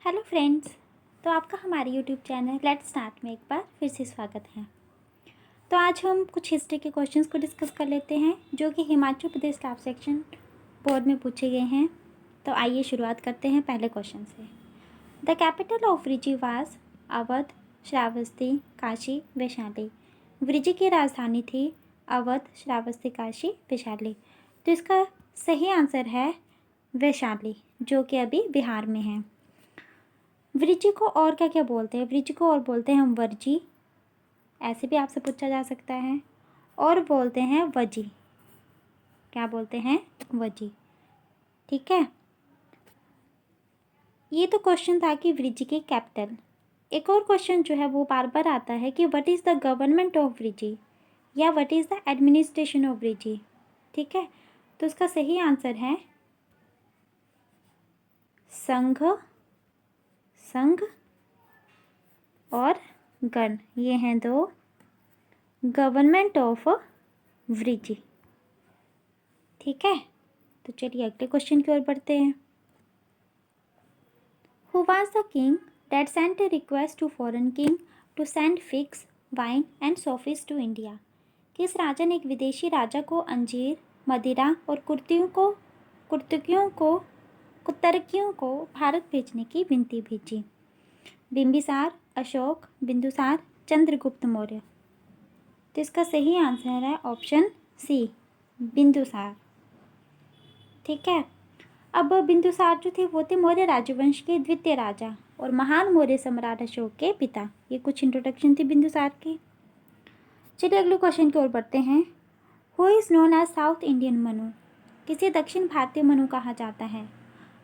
Hello friends. तो आपका हमारे यूट्यूब चैनल लेट्स स्टार्ट में एक बार फिर से स्वागत है। तो आज हम कुछ हिस्ट्री के क्वेश्चंस को डिस्कस कर लेते हैं जो कि Himachal Pradesh staff section board में पूछे गए हैं। तो आइए शुरुआत करते हैं पहले क्वेश्चन से। The capital of Vrijji was Awadh, Shravasti, Kashi, Vaishali. Vrijji की राजधानी थी अवध, श्रावस्ती, काशी, वैशाली। तो इसका सही आंसर है वैशाली, जो कि अभी बिहार में है। व्रिजी को और क्या क्या बोलते हैं? व्रिजी को और बोलते हैं हम वर्जी, ऐसे भी आपसे पूछा जा सकता है, और बोलते हैं वजी। क्या बोलते हैं? वजी। ठीक है, ये तो क्वेश्चन था कि व्रिजी की कैपिटल। एक और क्वेश्चन जो है वो बार बार आता है कि what is the government of Vrijji या what is the administration of Vrijji. ठीक है, तो इसका सही आंसर है संघ, संघ और गण। ये हैं दो गवर्नमेंट ऑफ व्रिजी। ठीक है, तो चलिए अगले क्वेश्चन की ओर बढ़ते हैं। Who was the king that sent a request to foreign king to send figs, wine and sophists to India. किस राजा ने एक विदेशी राजा को अंजीर, मदिरा और कुर्तकियों को भारत भेजने की विनती भेजी? बिंबिसार, अशोक, बिंदुसार, चंद्रगुप्त मौर्य। तो इसका सही आंसर है ऑप्शन सी, बिंदुसार। ठीक है, अब बिंदुसार जो थे वो थे मौर्य राजवंश के द्वितीय राजा और महान मौर्य सम्राट अशोक के पिता। ये कुछ इंट्रोडक्शन थी बिंदुसार की। चलिए अगले क्वेश्चन की ओर बढ़ते हैं। Who is known as South Indian Manu? किसे दक्षिण भारतीय मनु कहा जाता है?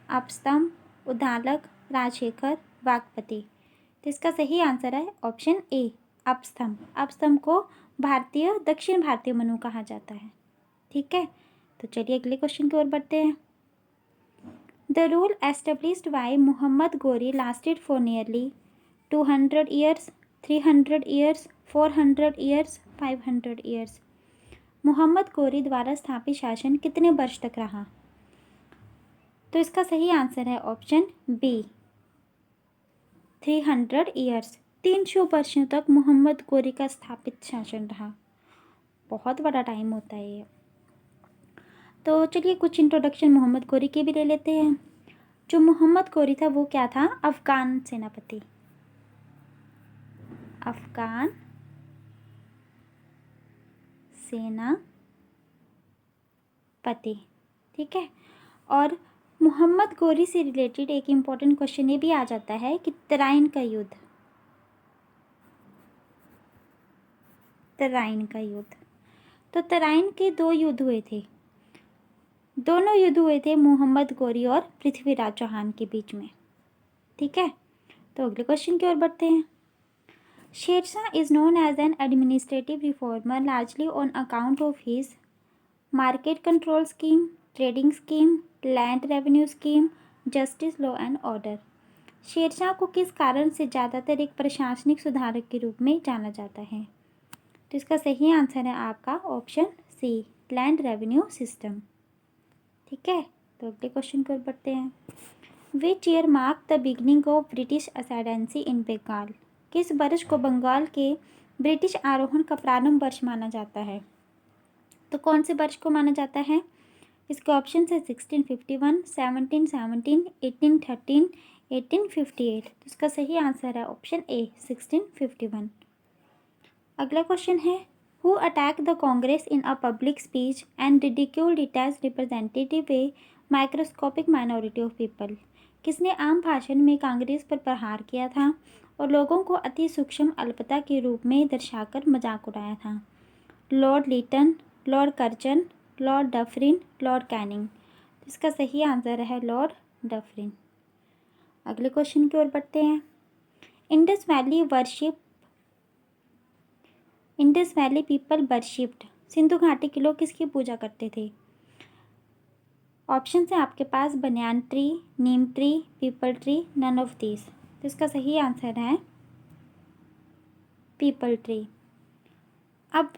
आपस्तंभ, उद्दालक, राजशेखर, वागपति। तो इसका सही आंसर है ऑप्शन ए, आपस्तंभ। आपस्तंभ को दक्षिण भारतीय मनु कहा जाता है। ठीक है, तो चलिए अगले क्वेश्चन की ओर बढ़ते हैं। The rule established by Muhammad Ghori lasted for nearly 200 years, 300 years, 400 years, 500 years. Mohammad Ghori द्वारा स्थापित शासन कितने वर्ष तक रहा? तो इसका सही आंसर है ऑप्शन बी, 300 ईयर्स। 300 वर्षों तक मोहम्मद गोरी का स्थापित शासन रहा। बहुत बड़ा टाइम होता है ये। तो चलिए कुछ इंट्रोडक्शन मोहम्मद गोरी के भी ले लेते हैं। जो मोहम्मद गोरी था वो क्या था? अफगान सेनापति, अफगान सेनापति। ठीक है, और मोहम्मद गोरी से रिलेटेड एक इम्पॉर्टेंट क्वेश्चन ये भी आ जाता है कि तराइन का युद्ध, तराइन का युद्ध। तो तराइन के दो युद्ध हुए थे, दोनों युद्ध हुए थे मोहम्मद गोरी और पृथ्वीराज चौहान के बीच में। ठीक है, तो अगले क्वेश्चन की ओर बढ़ते हैं। Shershah is known as an administrative reformer largely on account of his market control scheme, trading scheme, land revenue scheme, justice law and order. Shershah को किस कारण से ज़्यादातर एक प्रशासनिक सुधारक के रूप में जाना जाता है? तो इसका सही आंसर है आपका option C, land revenue system. ठीक है, तो अगले क्वेश्चन की ओर बढ़ते हैं। Which year mark the beginning of British ascendancy in Bengal? किस वर्ष को बंगाल के ब्रिटिश आरोहण का प्रारंभ वर्ष माना जाता है? तो कौन से वर्ष को माना जाता है? इसके ऑप्शन है 1651, 1717, 1813, 1858। तो इसका सही आंसर है ऑप्शन ए, 1651। अगला क्वेश्चन है who attack the Congress in a public speech and ridiculed it as representative a microscopic minority of people? किसने आम भाषण में कांग्रेस पर प्रहार किया था और लोगों को अति सूक्ष्म अल्पता के रूप में दर्शाकर मजाक उड़ाया था? Lord Lytton, Lord Curzon, Lord Dufferin, Lord Canning. इसका सही आंसर है लॉर्ड डफरिन। अगले क्वेश्चन की ओर बढ़ते हैं। Indus valley people worshipped. Sindhu घाटी के लोग किसकी पूजा करते थे? ऑप्शन है आपके पास banyan tree, neem tree, peepal tree, none of these. तो इसका सही आंसर है पीपल ट्री। अब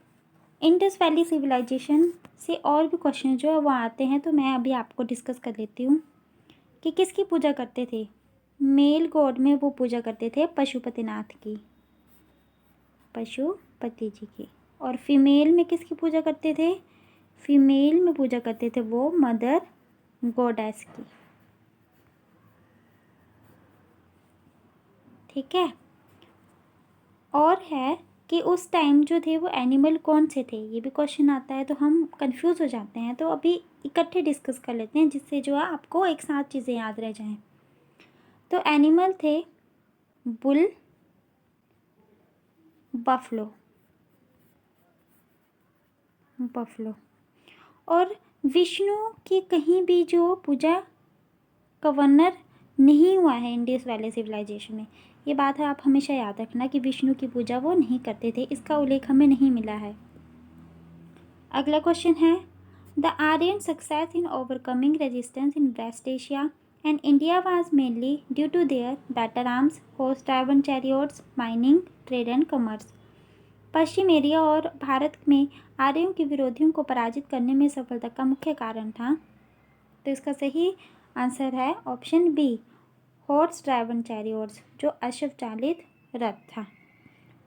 इंडस वैली सिविलाइजेशन से और भी क्वेश्चन जो है वो आते हैं, तो मैं अभी आपको डिस्कस कर लेती हूँ कि किसकी पूजा करते थे। मेल गॉड में वो पूजा करते थे पशुपतिनाथ की, पशुपति जी की। और फीमेल में किसकी पूजा करते थे? फीमेल में पूजा करते थे वो मदर गॉडेस की। ठीक है। और है कि उस टाइम जो थे वो एनिमल कौन से थे, ये भी क्वेश्चन आता है तो हम कंफ्यूज हो जाते हैं। तो अभी इकट्ठे डिस्कस कर लेते हैं जिससे जो है आपको एक साथ चीज़ें याद रह जाएं। तो एनिमल थे बुल, बफलो, बफलो। और विष्णु की कहीं भी जो पूजा गवर्नर नहीं हुआ है इंडस वैली सिविलाइजेशन में, ये बात है आप हमेशा याद रखना कि विष्णु की पूजा वो नहीं करते थे, इसका उल्लेख हमें नहीं मिला है। अगला क्वेश्चन है the Aryan success in overcoming resistance in West Asia and India was mainly due to their better arms, horse driven chariots, mining, trade and commerce. पश्चिम एरिया और भारत में आर्यों के विरोधियों को पराजित करने में सफलता का मुख्य कारण था। तो इसका सही आंसर है option B, horse driven chariots, जो अश्व चालित रथ था।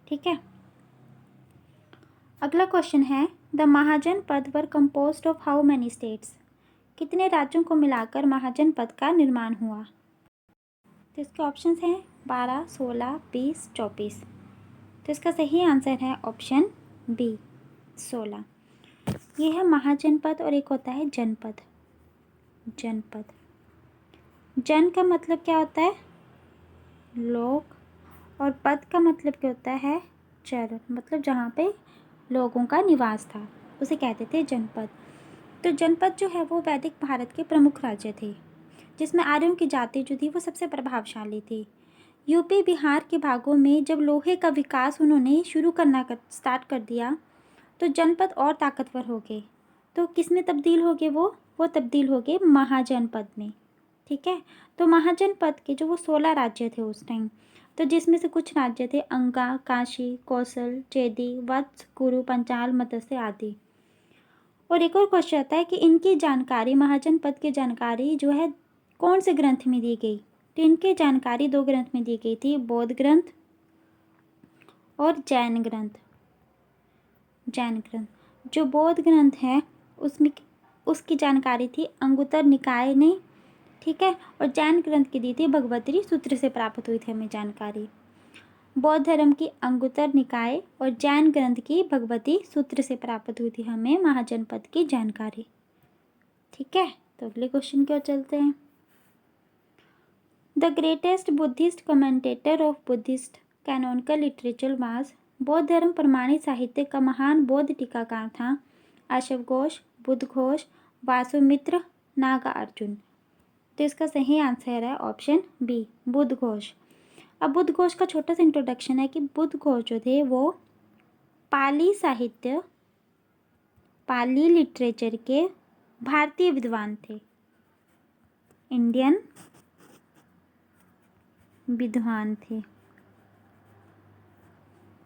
ठीक है। अगला क्वेश्चन है the mahajanapada were composed of how many states. कितने राज्यों को मिलाकर महाजनपद का निर्माण हुआ? तो इसके ऑप्शंस हैं 12, 16, 20, 24। तो इसका सही आंसर है ऑप्शन बी, 16। ये है महाजनपद और एक होता है जनपद। जनपद, जन का मतलब क्या होता है? लोग। और पद का मतलब क्या होता है? चर, मतलब जहाँ पे लोगों का निवास था उसे कहते थे जनपद। तो जनपद जो है वो वैदिक भारत के प्रमुख राज्य थे जिसमें आर्यों की जाति जो थी वो सबसे प्रभावशाली थी। यूपी बिहार के भागों में जब लोहे का विकास उन्होंने शुरू करना स्टार्ट कर दिया तो जनपद और ताकतवर हो गए। तो किस में तब्दील हो गए? वो तब्दील हो गए महाजनपद में। ठीक है। तो महाजनपद के जो वो 16 राज्य थे उस टाइम, तो जिसमें से कुछ राज्य थे अंगा, काशी, कौशल, चेदी, वत्स, कुरु, पंचाल, मत्स्य आदि। और एक और क्वेश्चन आता है कि इनकी जानकारी, महाजनपद की जानकारी जो है कौन से ग्रंथ में दी गई? तो इनकी जानकारी 2 ग्रंथ में दी गई थी, बौद्ध ग्रंथ और जैन ग्रंथ। जैन ग्रंथ, जो बौद्ध ग्रंथ है उसमें उसकी जानकारी थी अंगुत्तर निकाय ने। ठीक है। और जैन ग्रंथ की दी थी भगवती सूत्र से प्राप्त हुई थी हमें जानकारी। बौद्ध धर्म की अंगुत्तर निकाय और जैन ग्रंथ की भगवती सूत्र से प्राप्त हुई थी हमें महाजनपद की जानकारी। ठीक है। तो अगले क्वेश्चन की ओर चलते हैं। The greatest Buddhist commentator of Buddhist canonical literature was. बौद्ध धर्म प्रमाणित साहित्य का महान बौद्ध टीकाकार था अश्व घोष, बुद्ध घोष, वासुमित्र, नागार्जुन। तो इसका सही आंसर है ऑप्शन बी, बुद्ध घोष। अब बुद्ध घोष का छोटा सा इंट्रोडक्शन है कि बुद्ध घोष जो थे वो पाली साहित्य, पाली लिटरेचर के भारतीय विद्वान थे, इंडियन विद्वान थे।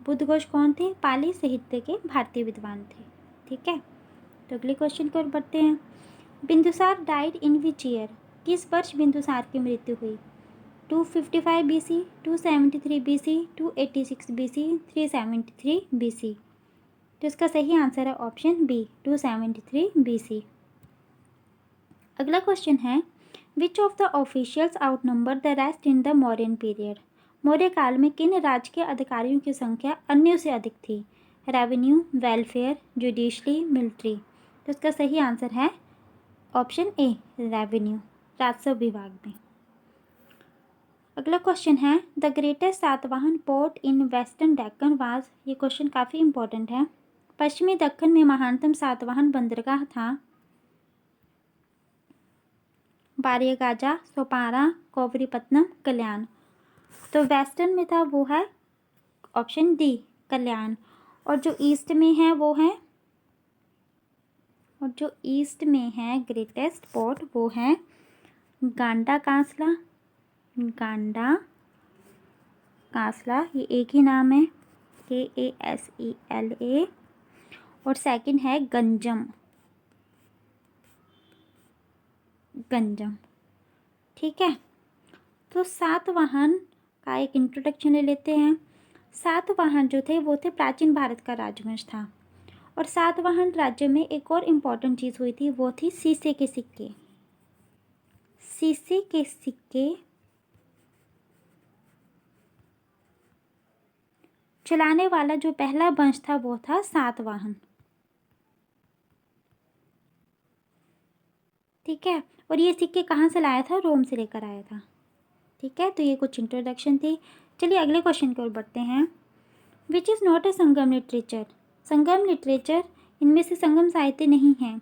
बुद्ध घोष कौन थे? पाली साहित्य के भारतीय विद्वान थे। ठीक है। तो अगले क्वेश्चन की ओर बढ़ते हैं। Bindusara died in which year. किस वर्ष बिंदुसार की मृत्यु हुई? 255 BC, 273 BC, 286 BC, 373 BC। तो इसका सही आंसर है ऑप्शन बी, 273 BC। अगला क्वेश्चन है which of the officials आउटनंबर the rest in the Mauryan period. Maurya काल में किन राजकीय अधिकारियों की संख्या अन्यों से अधिक थी? Revenue, welfare, judiciary, military. तो इसका सही आंसर है ऑप्शन ए, रेवेन्यू, राजस्व विभाग में। अगला क्वेश्चन है the greatest Satavahana port in western Deccan was. ये क्वेश्चन काफ़ी इंपॉर्टेंट है। पश्चिमी दक्कन में महानतम सातवाहन बंदरगाह था बारियागाजा, सोपारा, कोवरीपत्तनम, कल्याण। तो वेस्टर्न में था वो है ऑप्शन डी, कल्याण। और जो ईस्ट में है वो है, और जो ईस्ट में है ग्रेटेस्ट पोर्ट वो है गांडा कांसला, गांडा कांसला, ये एक ही नाम है, KASELA। और सेकंड है गंजम, गंजम। ठीक है। तो सातवाहन का एक इंट्रोडक्शन ले लेते हैं। सातवाहन जो थे वो थे प्राचीन भारत का राजवंश था। और सातवाहन राज्य में एक और इम्पॉर्टेंट चीज़ हुई थी, वो थी सीसे के सिक्के। सीसे के सिक्के चलाने वाला जो पहला वंश था वो था सातवाहन। ठीक है, और ये सिक्के कहाँ से लाया था? रोम से लेकर आया था। ठीक है, तो ये कुछ इंट्रोडक्शन थी। चलिए अगले क्वेश्चन की ओर बढ़ते हैं। Which is not a Sangam literature? Sangam literature, इनमें से संगम साहित्य नहीं है।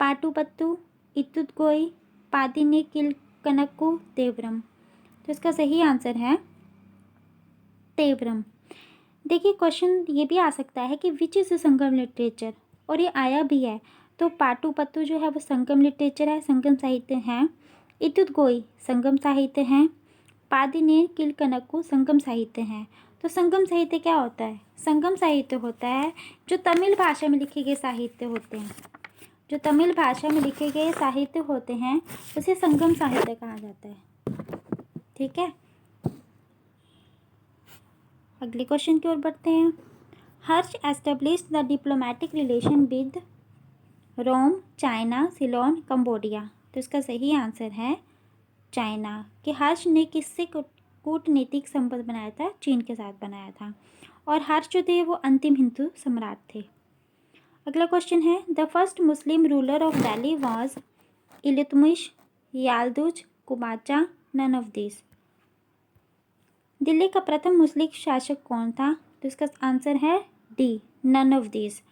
पाटुपत्तु, इत्तुदकोई, पादिनी किलकनक्कु, तेवरम। तो इसका सही आंसर है तेवरम। देखिए क्वेश्चन ये भी आ सकता है कि विच इज़ संगम लिटरेचर, और ये आया भी है। तो पाटुपत्तु जो है वो संगम लिटरेचर है, संगम साहित्य है। इत्तुदकोई संगम साहित्य है। पादिनेर किलकनक्कु संगम साहित्य है। तो संगम साहित्य क्या होता है? संगम साहित्य होता है जो तमिल भाषा में लिखे गए साहित्य होते हैं। जो तमिल भाषा में लिखे गए साहित्य होते हैं उसे संगम साहित्य कहा जाता है। ठीक है, अगले क्वेश्चन की ओर बढ़ते हैं। Harsha establish the diplomatic relation with Rome, China, Ceylon, Cambodia. तो इसका सही आंसर है चाइना। कि हर्ष ने किससे कूटनीतिक संबंध बनाया था? चीन के साथ बनाया था। और हर्ष जो थे वो अंतिम हिंदू सम्राट थे। अगला क्वेश्चन है, the first Muslim ruler of Delhi was Iltutmish, Yalduz, Qubacha, none of this. Delhi का प्रथम मुस्लिम शासक कौन था? तो इसका आंसर है डी, नन ऑफ दिस।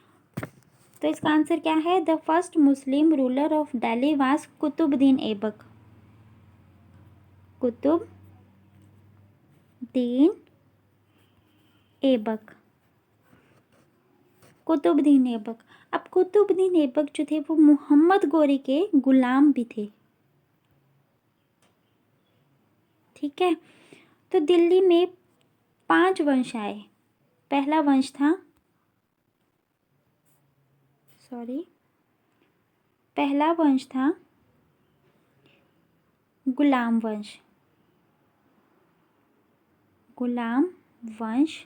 तो इसका आंसर क्या है? The first Muslim ruler of Delhi was Qutbuddin Aibak. Qutbuddin Aibak. Qutbuddin Aibak. अब कुतुबुद्दीन ऐबक जो थे वो मोहम्मद गोरी के गुलाम भी थे। ठीक है, तो दिल्ली में 5 वंश आए। पहला वंश था पहला वंश था गुलाम वंश। गुलाम वंश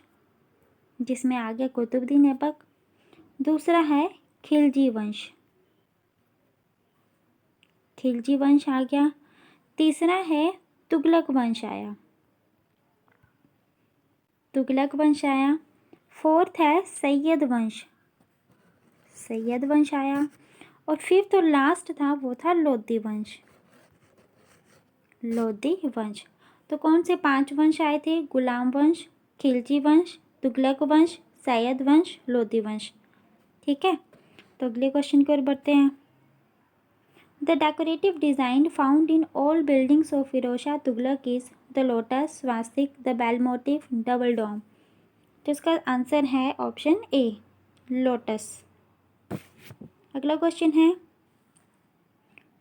जिसमें आ गया कुतुबुद्दीन ऐबक। दूसरा है खिलजी वंश। खिलजी वंश आ गया। तीसरा है तुगलक वंश आया। तुगलक वंश आया। फोर्थ है सैयद वंश। सैयद वंश आया। और फिफ्थ और लास्ट था वो था लोधी वंश। लोधी वंश। तो कौन से 5 वंश आए थे? गुलाम वंश, खिलजी वंश, तुगलक वंश, सैयद वंश, लोधी वंश। ठीक है, तो अगले क्वेश्चन की ओर बढ़ते हैं। The decorative design found in all buildings of Firozshah Tughlaq is the lotus, swastika, the bell motif, double dome. तो इसका आंसर है ऑप्शन ए, लोटस। अगला क्वेश्चन है,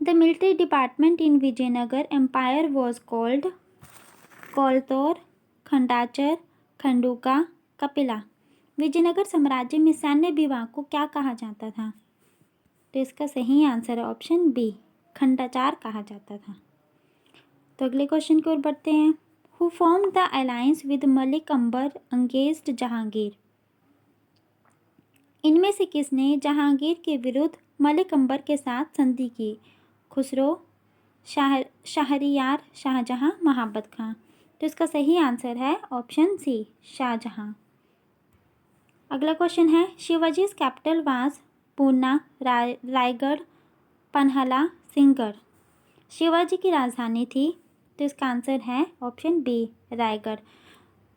the military department in Vijayanagara empire was called Koltor, Khandachar, Khanduka, Kapila. Vijayanagara साम्राज्य में सैन्य विभाग को क्या कहा जाता था? तो इसका सही आंसर है ऑप्शन बी, खंडाचार कहा जाता था। तो अगले क्वेश्चन की ओर बढ़ते हैं। Who form the alliance with Malik Ambar against Jahangir. इनमें से किसने जहांगीर के विरुद्ध मलिक अंबर के साथ संधि की? खुसरो, शाहरियार, शाहजहां, महाबत खां। तो इसका सही आंसर है ऑप्शन सी, शाहजहां। अगला क्वेश्चन है, शिवाजीज कैपिटल वाज पूना, रायगढ़, पन्हला, सिंहगढ़। शिवाजी की राजधानी थी। तो इसका आंसर है ऑप्शन बी, रायगढ़,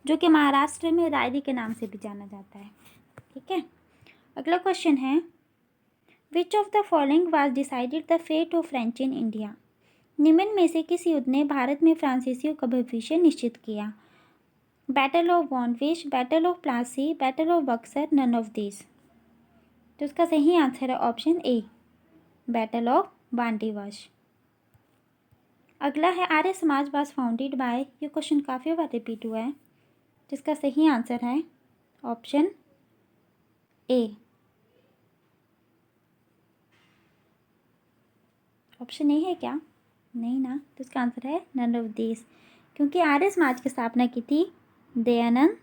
जो कि महाराष्ट्र में रायरी के नाम से भी जाना जाता है। ठीक है, अगला क्वेश्चन है, which of the following was decided the fate of French in India. निम्न में से किस युद्ध ने भारत में फ्रांसीसियों का भविष्य निश्चित किया? Battle of Wandiwash, battle of Plassey, battle of Buxar, none of this. तो इसका सही आंसर है option A, battle of Wandiwash. अगला है, Arya Samaj was founded by. ये क्वेश्चन काफ़ी बार रिपीट हुआ है, जिसका सही आंसर है ऑप्शन ए। ऑप्शन ए है क्या? नहीं ना, तो इसका आंसर है नन ऑफ दिस। क्योंकि आर्य समाज की स्थापना की थी दयानंद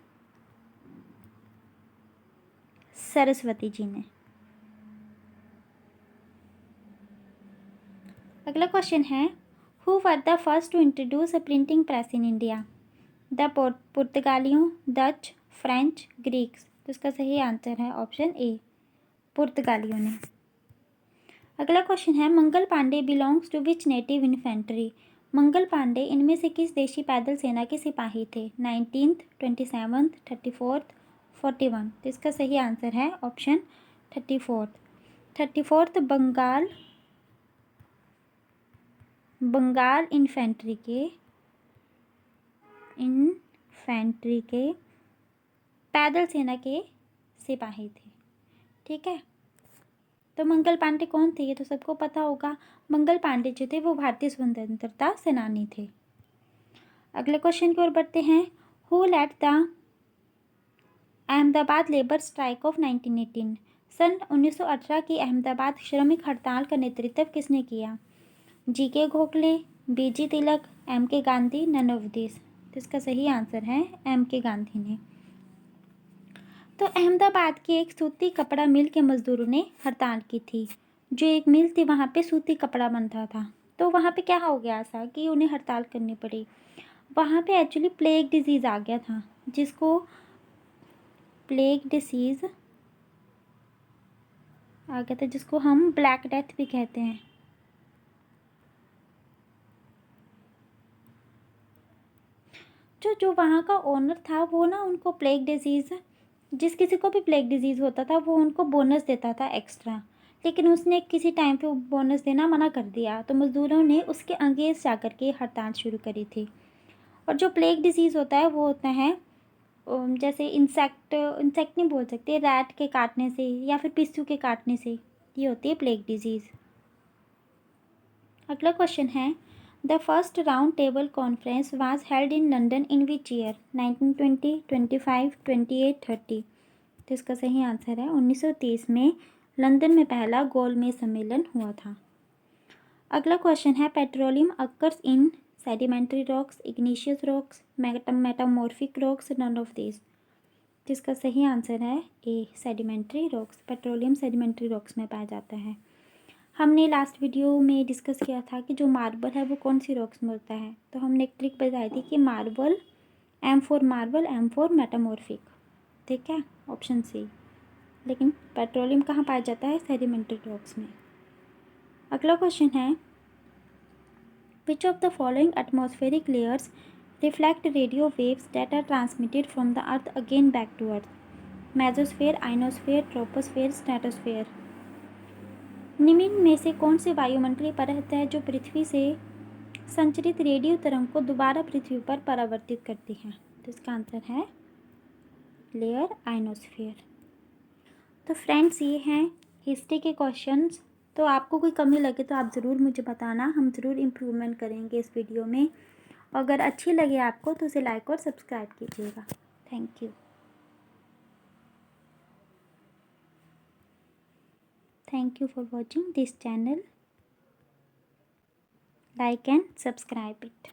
सरस्वती जी ने। अगला क्वेश्चन है, who were the first to introduce a printing press in India? The पुर्तगालियों, डच, फ्रेंच, ग्रीक्स। तो इसका सही आंसर है ऑप्शन ए, पुर्तगालियों ने। अगला क्वेश्चन है, Mangal Pandey belongs to which native infantry? Mangal Pandey इनमें से किस देशी पैदल सेना के सिपाही थे? 19th, 27th, 34th, 41। तो इसका सही आंसर है ऑप्शन 34th बंगाल इन्फेंट्री के पैदल सेना के सिपाही थे। ठीक है, तो मंगल पांडे कौन थे ये तो सबको पता होगा। मंगल पांडे जो थे वो भारतीय स्वतंत्रता सेनानी थे। अगले क्वेश्चन की ओर बढ़ते हैं, who led the Ahmedabad labour strike of 1918? सन 1918 की अहमदाबाद श्रमिक हड़ताल का नेतृत्व किसने किया? G K. Gokhale, B G. Tilak, M K. Gandhi, none of this. तो इसका सही आंसर है एम.के. गांधी ने। तो अहमदाबाद की एक सूती कपड़ा मिल के मजदूरों ने हड़ताल की थी। जो एक मिल थी वहाँ पे सूती कपड़ा बनता था, तो वहाँ पे क्या हो गया ऐसा कि उन्हें हड़ताल करनी पड़ी। वहाँ पे एक्चुअली प्लेग डिजीज़ आ गया था, जिसको प्लेग डिसीज़ आ गया था, जिसको हम ब्लैक डेथ भी कहते हैं। जो वहाँ का ओनर था वो ना उनको प्लेग डिजीज़, जिस किसी को भी प्लेग डिजीज़ होता था वो उनको बोनस देता था एक्स्ट्रा, लेकिन उसने किसी टाइम पे बोनस देना मना कर दिया, तो मज़दूरों ने उसके अगेंस्ट जाकर के हड़ताल शुरू करी थी। और जो प्लेग डिजीज़ होता है वो होता है जैसे इंसेक्ट नहीं बोल सकते, रैट के काटने से या फिर पिस्सू के काटने से, ये होती है प्लेग डिजीज़। अगला क्वेश्चन है, the first round table conference was held in London in which year? 1920, 25, 28, 30। तो इसका सही आंसर है 1930 में लंदन में पहला गोलमेज सम्मेलन हुआ था। अगला क्वेश्चन है, petroleum occurs in sedimentary rocks, igneous rocks, metamorphic rocks, none of this. जिसका सही आंसर है A, sedimentary rocks. Petroleum sedimentary rocks में पाया जाता है। हमने लास्ट वीडियो में डिस्कस किया था कि जो मार्बल है वो कौन सी रॉक्स में होता है, तो हमने एक ट्रिक बताई थी कि marble, M4 marble, M4 metamorphic. ठीक है, ऑप्शन सी। लेकिन पेट्रोलियम कहाँ पाया जाता है? सेडिमेंट्री रॉक्स में। अगला क्वेश्चन है, which of the following atmospheric layers reflect radio waves that are transmitted from the earth again back to earth? Mesosphere, ionosphere, troposphere, stratosphere. निम्न में से कौन सी वायुमंडलीय परत है जो पृथ्वी से संचरित रेडियो तरंग को दोबारा पृथ्वी पर परावर्तित करती है? तो इसका आंसर है लेयर आइनोस्फेयर। तो फ्रेंड्स, ये हैं हिस्ट्री के क्वेश्चंस। तो आपको कोई कमी लगे तो आप ज़रूर मुझे बताना, हम ज़रूर इम्प्रूवमेंट करेंगे इस वीडियो में। अगर अच्छी लगे आपको तो उसे लाइक और सब्सक्राइब कीजिएगा। Thank you. Thank you for watching this channel. Like and subscribe it.